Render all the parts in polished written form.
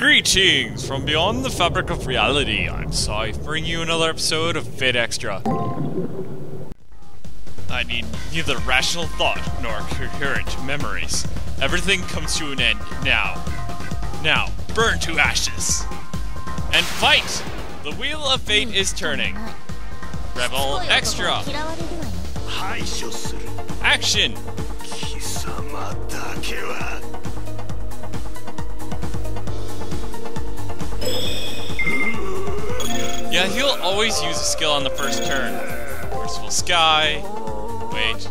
Greetings from beyond the fabric of reality. I'm Sai, bringing you another episode of Fate Extra. I need neither rational thought nor coherent memories. Everything comes to an end now. Now, burn to ashes. And fight! The wheel of fate is turning. Rebel Extra. Action! Yeah, he'll always use a skill on the first turn. Merciful Sky. Wait.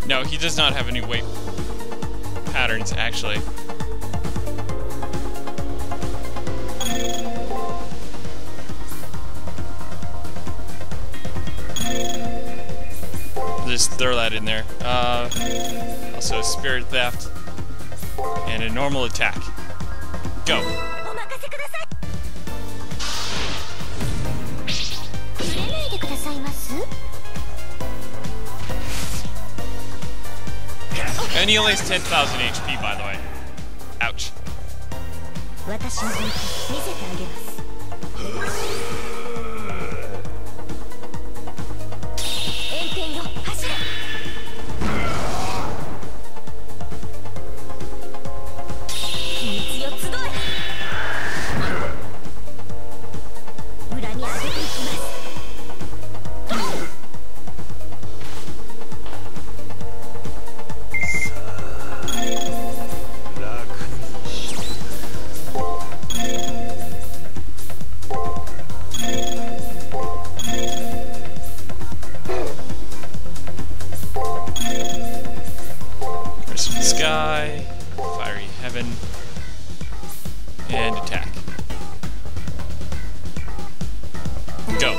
No, he does not have any weight patterns, actually. Just throw that in there. Also, Spirit Theft. And a normal attack. Go. And he only has 10,000 HP, by the way. Ouch. Sky, Fiery Heaven, and attack. Go.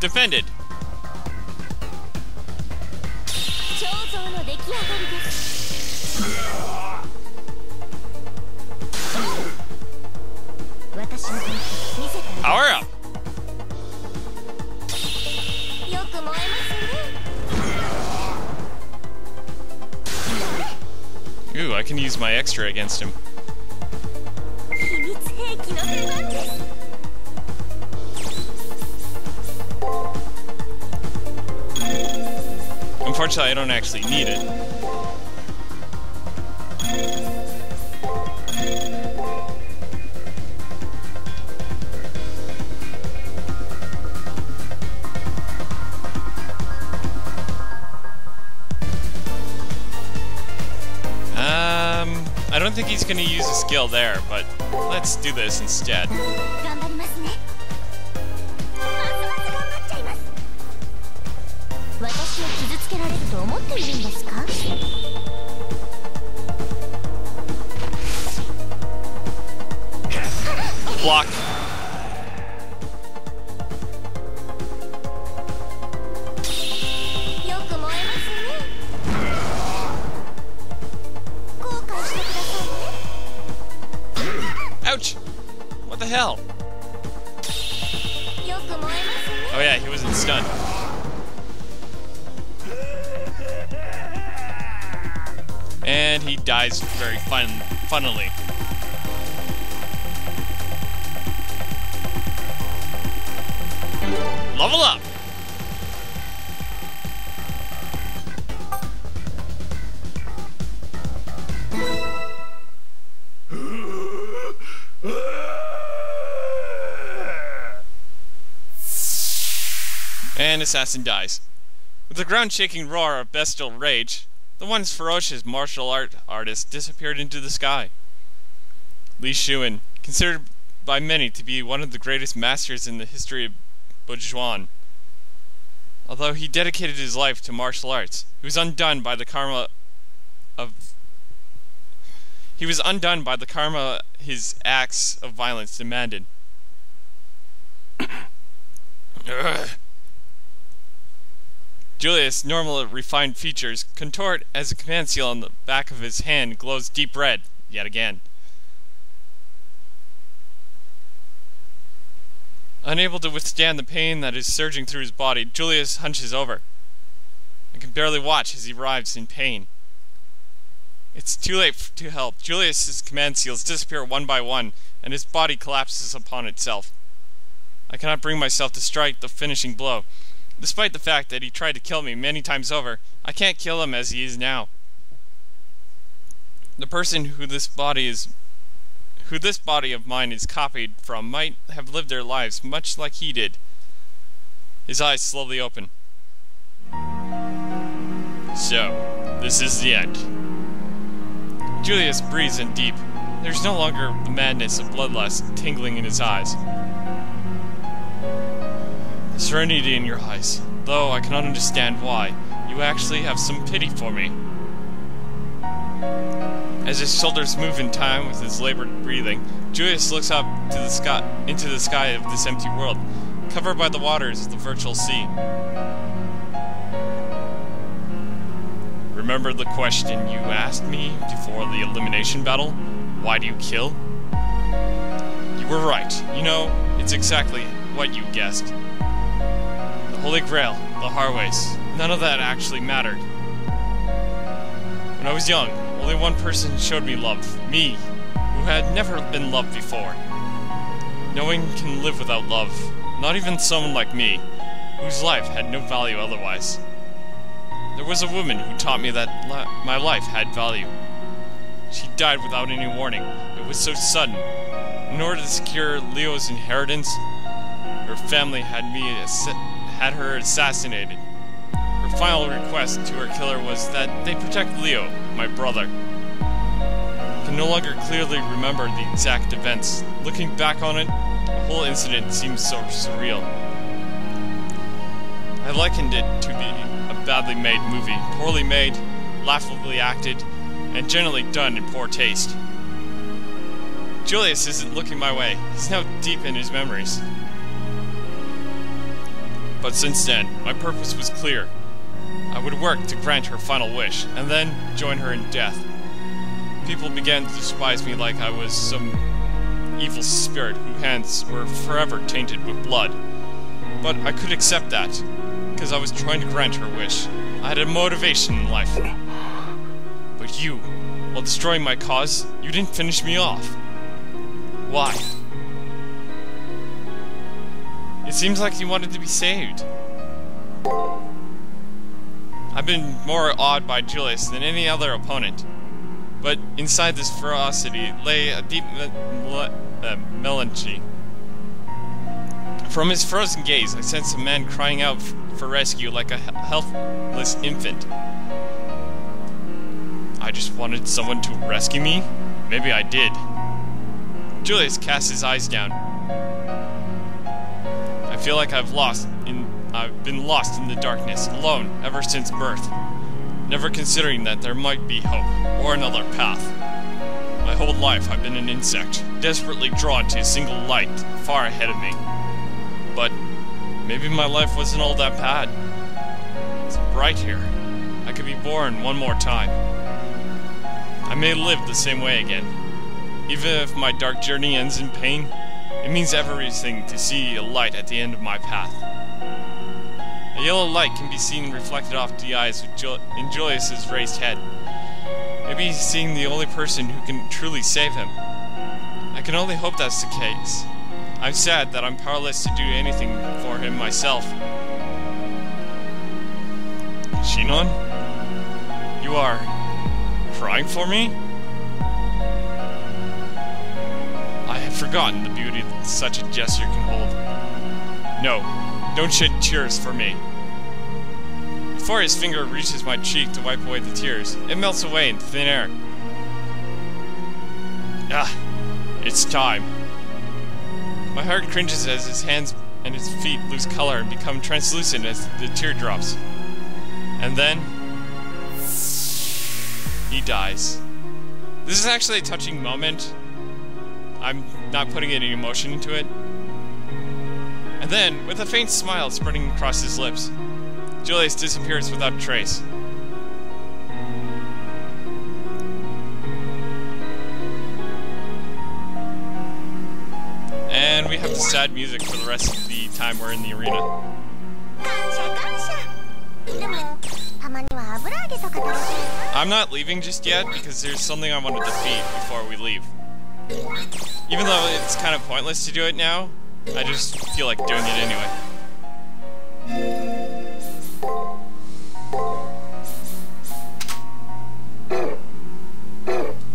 Defended. Power up! Ooh, I can use my extra against him. Unfortunately, I don't actually need it. I don't think he's going to use a skill there, but let's do this instead. Block. Ouch! What the hell? Oh yeah, he wasn't stunned. And he dies very funnily. Level up! And Assassin dies. With a ground-shaking roar of bestial rage, the once ferocious martial art artist disappeared into the sky. Li Shuan, considered by many to be one of the greatest masters in the history of Bujuan. Although he dedicated his life to martial arts, he was undone by the karma his acts of violence demanded. Julius' normal refined features contort as the command seal on the back of his hand glows deep red, yet again. Unable to withstand the pain that is surging through his body, Julius hunches over. I can barely watch as he writhes in pain. It's too late to help. Julius's command seals disappear one by one, and his body collapses upon itself. I cannot bring myself to strike the finishing blow. Despite the fact that he tried to kill me many times over, I can't kill him as he is now. The person who this body of mine is copied from might have lived their lives much like he did. His eyes slowly open. So, this is the end. Julius breathes in deep. There's no longer the madness of bloodlust tingling in his eyes. The serenity in your eyes, though I cannot understand why. You actually have some pity for me. As his shoulders move in time with his labored breathing, Julius looks up to the sky, into the sky of this empty world, covered by the waters of the virtual sea. Remember the question you asked me before the elimination battle? Why do you kill? You were right. You know, it's exactly what you guessed. The Holy Grail, the Harways, none of that actually mattered. When I was young, only one person showed me love, me, who had never been loved before. No one can live without love, not even someone like me, whose life had no value otherwise. There was a woman who taught me that my life had value. She died without any warning. It was so sudden. In order to secure Leo's inheritance, her family had her assassinated. Her final request to her killer was that they protect Leo, my brother. I can no longer clearly remember the exact events. Looking back on it, the whole incident seems so surreal. I likened it to a badly made movie, poorly made, laughably acted, and generally done in poor taste. Julius isn't looking my way. He's now deep in his memories. But since then, my purpose was clear. I would work to grant her final wish, and then join her in death. People began to despise me like I was some evil spirit whose hands were forever tainted with blood. But I could accept that, because I was trying to grant her wish. I had a motivation in life. But you, while destroying my cause, you didn't finish me off. Why? It seems like you wanted to be saved. I've been more awed by Julius than any other opponent. But inside this ferocity lay a deep melancholy. From his frozen gaze, I sensed a man crying out for rescue like a helpless infant. I just wanted someone to rescue me? Maybe I did. Julius cast his eyes down. I feel like I've been lost in the darkness, alone, ever since birth, never considering that there might be hope, or another path. My whole life I've been an insect, desperately drawn to a single light far ahead of me. But maybe my life wasn't all that bad. It's bright here. I could be born one more time. I may live the same way again. Even if my dark journey ends in pain, it means everything to see a light at the end of my path. A yellow light can be seen reflected off the eyes in Julius's raised head. Maybe he's seeing the only person who can truly save him. I can only hope that's the case. I'm sad that I'm powerless to do anything for him myself. Shinon? You are crying for me? I had forgotten the beauty that such a gesture can hold. No, don't shed tears for me. Before his finger reaches my cheek to wipe away the tears, it melts away in thin air. Ah, it's time. My heart cringes as his hands and his feet lose color and become translucent as the teardrops. And then he dies. This is actually a touching moment. I'm not putting any emotion into it. And then, with a faint smile spreading across his lips, Julius disappears without a trace. And we have the sad music for the rest of the time we're in the arena. I'm not leaving just yet because there's something I want to defeat before we leave. Even though it's kind of pointless to do it now, I just feel like doing it anyway.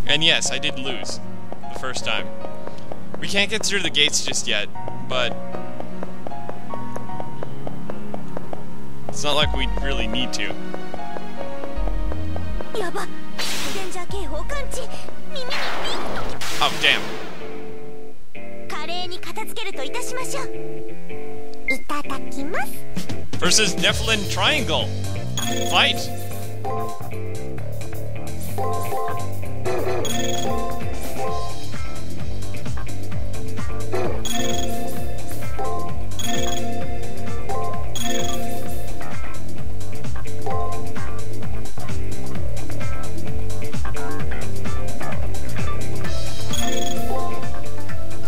And yes, I did lose the first time. We can't get through the gates just yet, but it's not like we really need to. Oh, damn. Versus Nephilim Triangle. Fight!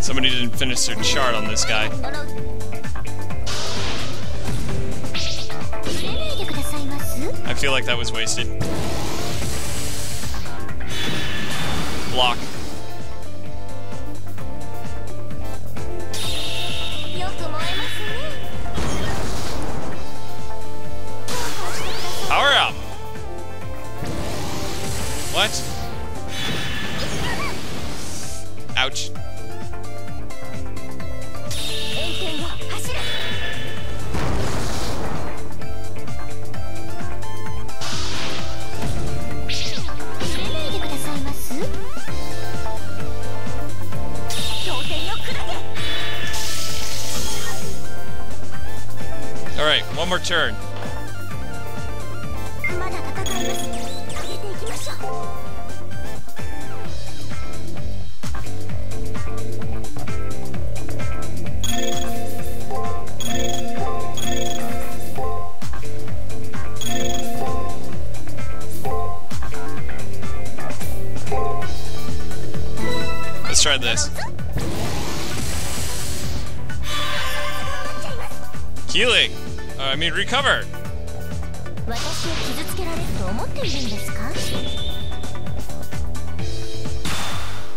Somebody didn't finish their chart on this guy. I feel like that was wasted. Block. Power up! What? Ouch. Alright, one more turn. Let's try this. Healing! I mean, recover!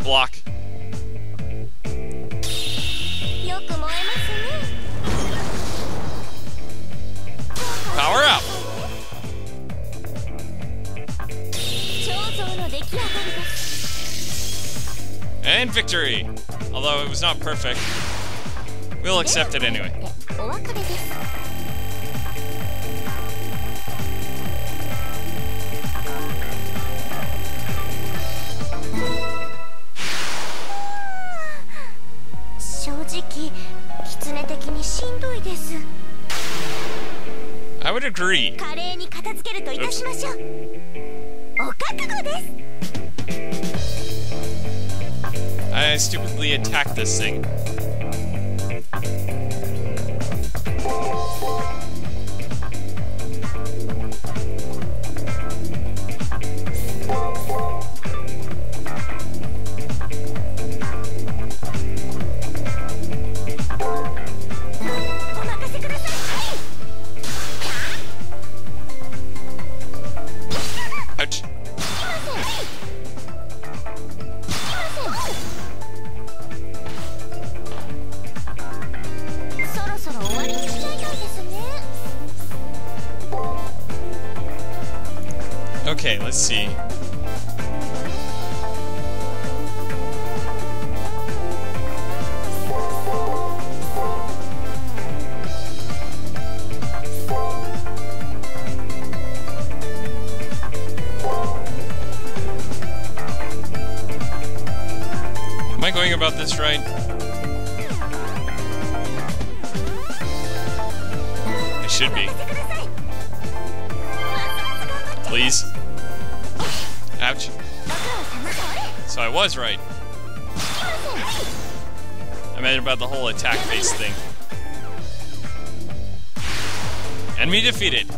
Block. Power up! And victory! Although it was not perfect, we'll accept it anyway. I would agree. I stupidly attacked this thing. Ouch. Okay, let's see. Am I going about this right? I should be. Please. Ouch. So I was right. I meant about the whole attack face thing. Enemy defeated.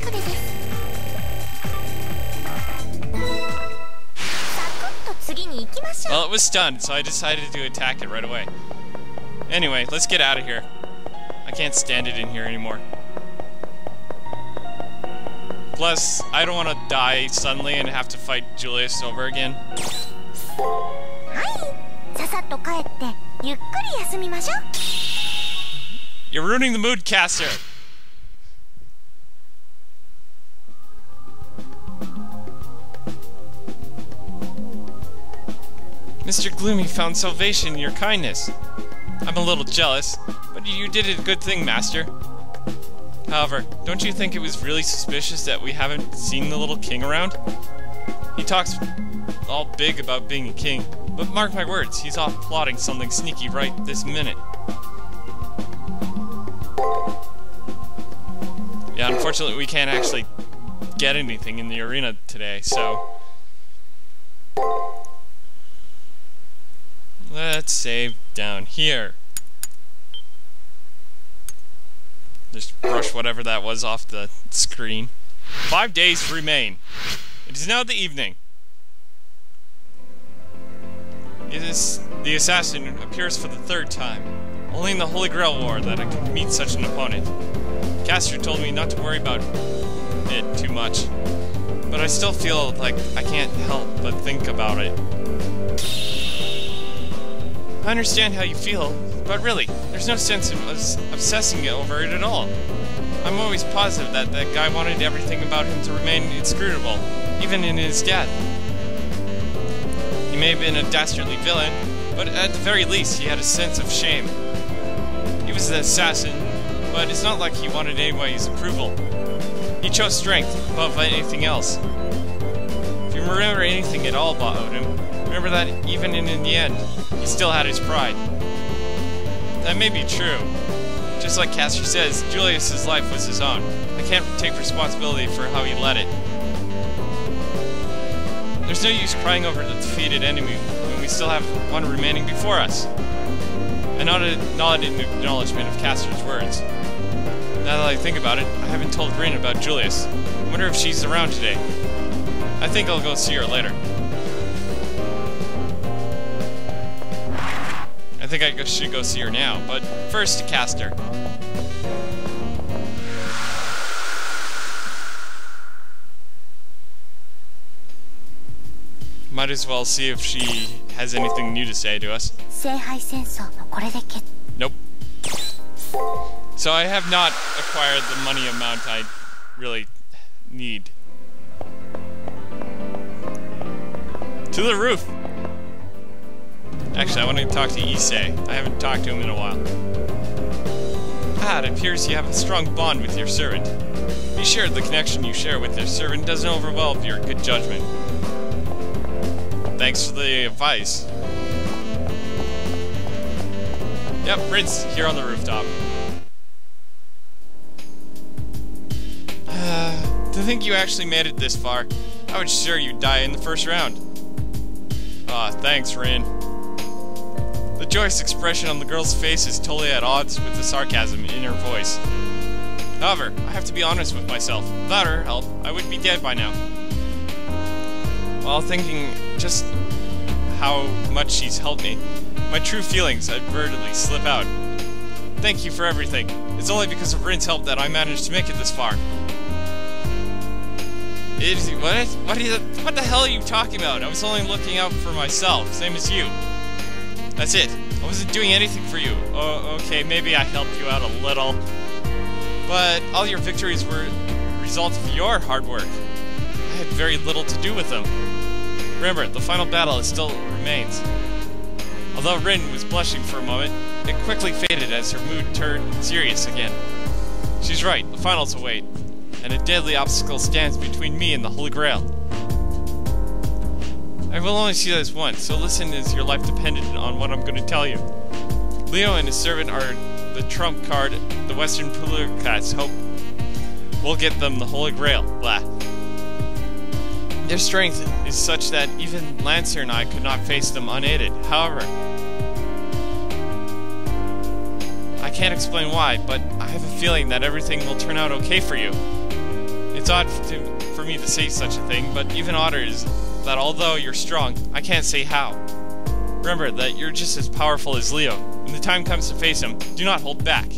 からです。サクッと次に行きましょう。 Well, it was stunned, so I decided to attack it right away. Anyway, let's get out of here. I can't stand it in here anymore. Plus, I don't want to die suddenly and have to fight Julius over again. はい、ささっと帰ってゆっくり休みましょう。 You're ruining the mood, caster! Mr. Gloomy found salvation in your kindness. I'm a little jealous, but you did a good thing, Master. However, don't you think it was really suspicious that we haven't seen the little king around? He talks all big about being a king, but mark my words, he's off plotting something sneaky right this minute. Yeah, unfortunately we can't actually get anything in the arena today, so... Let's save down here. Just brush whatever that was off the screen. 5 days remain. It is now the evening. The assassin appears for the 3rd time. Only in the Holy Grail War that I could meet such an opponent. Caster told me not to worry about it too much, but I still feel like I can't help but think about it. I understand how you feel, but really, there's no sense in us obsessing over it at all. I'm always positive that that guy wanted everything about him to remain inscrutable, even in his death. He may have been a dastardly villain, but at the very least, he had a sense of shame. He was an assassin, but it's not like he wanted anybody's approval. He chose strength above anything else. If you remember anything at all about him, remember that even in the end, he still had his pride. That may be true. Just like Caster says, Julius's life was his own. I can't take responsibility for how he led it. There's no use crying over the defeated enemy when we still have one remaining before us. I nodded in acknowledgement of Caster's words. Now that I think about it, I haven't told Rin about Julius. I wonder if she's around today. I think I'll go see her later. I think I should go see her now, but first to Caster. Might as well see if she has anything new to say to us. Nope. So I have not acquired the money amount I really need. To the roof! Actually, I want to talk to Issei. I haven't talked to him in a while. Ah, it appears you have a strong bond with your servant. Be sure the connection you share with your servant doesn't overwhelm your good judgment. Thanks for the advice. Yep, Rin's here on the rooftop. To think you actually made it this far, I was sure you'd die in the first round. Ah, thanks, Rin. The joyous expression on the girl's face is totally at odds with the sarcasm in her voice. However, I have to be honest with myself. Without her help, I would be dead by now. While thinking just how much she's helped me, my true feelings advertently slip out. Thank you for everything. It's only because of Rin's help that I managed to make it this far. What the hell are you talking about? I was only looking out for myself, same as you. That's it. I wasn't doing anything for you. Oh, okay, maybe I helped you out a little. But all your victories were a result of your hard work. I had very little to do with them. Remember, the final battle still remains. Although Rin was blushing for a moment, it quickly faded as her mood turned serious again. She's right, the finals await, and a deadly obstacle stands between me and the Holy Grail. I will only see this once, so listen as your life depended on what I'm going to tell you. Leo and his servant are the trump card the Western plutocrats hope will get them the Holy Grail. Blah. Their strength is such that even Lancer and I could not face them unaided. However, I can't explain why, but I have a feeling that everything will turn out okay for you. It's odd for me to say such a thing, but even odder is that although you're strong, I can't say how. Remember that you're just as powerful as Leo. When the time comes to face him, do not hold back.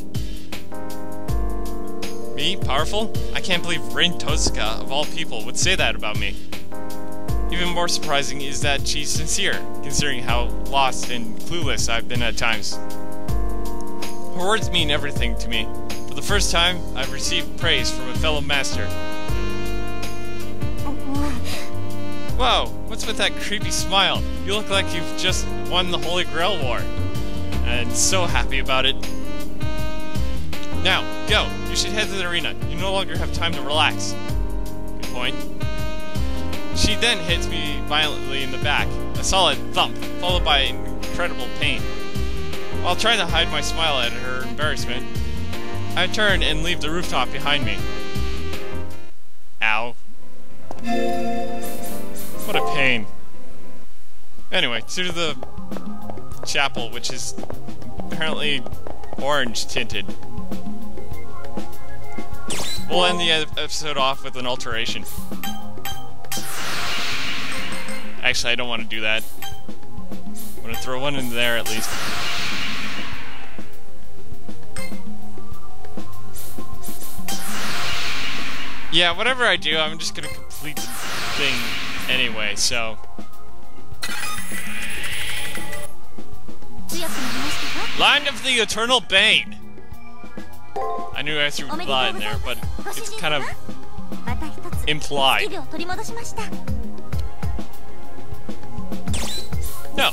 Me? Powerful? I can't believe Rin Tozuka, of all people, would say that about me. Even more surprising is that she's sincere, considering how lost and clueless I've been at times. Her words mean everything to me. For the first time, I've received praise from a fellow master. Whoa, what's with that creepy smile? You look like you've just won the Holy Grail War. And so happy about it. Now, go! You should head to the arena. You no longer have time to relax. Good point. She then hits me violently in the back. A solid thump, followed by incredible pain. While trying to hide my smile at her embarrassment, I turn and leave the rooftop behind me. Ow. What a pain. Anyway, to the chapel, which is apparently orange tinted. We'll end the episode off with an alteration. Actually, I don't want to do that. I'm going to throw one in there at least. Yeah, whatever I do, I'm just going to complete the thing anyway, so... Land of the Eternal Bane! I knew I threw blood in there, but it's kind of implied. No.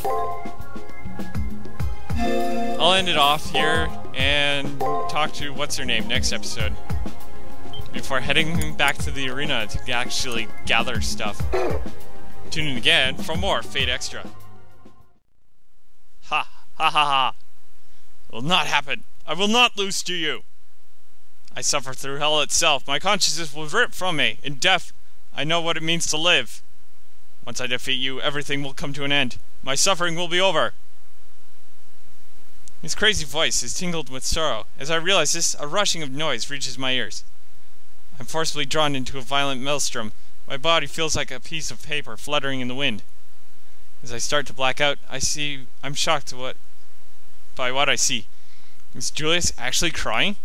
I'll end it off here and talk to what's-her-name next episode. Before heading back to the arena to actually gather stuff. Tune in again for more Fate Extra. Ha! Ha ha ha! It will not happen! I will not lose to you! I suffer through hell itself. My consciousness was ripped from me. In death, I know what it means to live. Once I defeat you, everything will come to an end. My suffering will be over. His crazy voice is tingled with sorrow. As I realize this, a rushing of noise reaches my ears. I'm forcibly drawn into a violent maelstrom. My body feels like a piece of paper fluttering in the wind. As I start to black out, I'm shocked by what I see. Is Julius actually crying?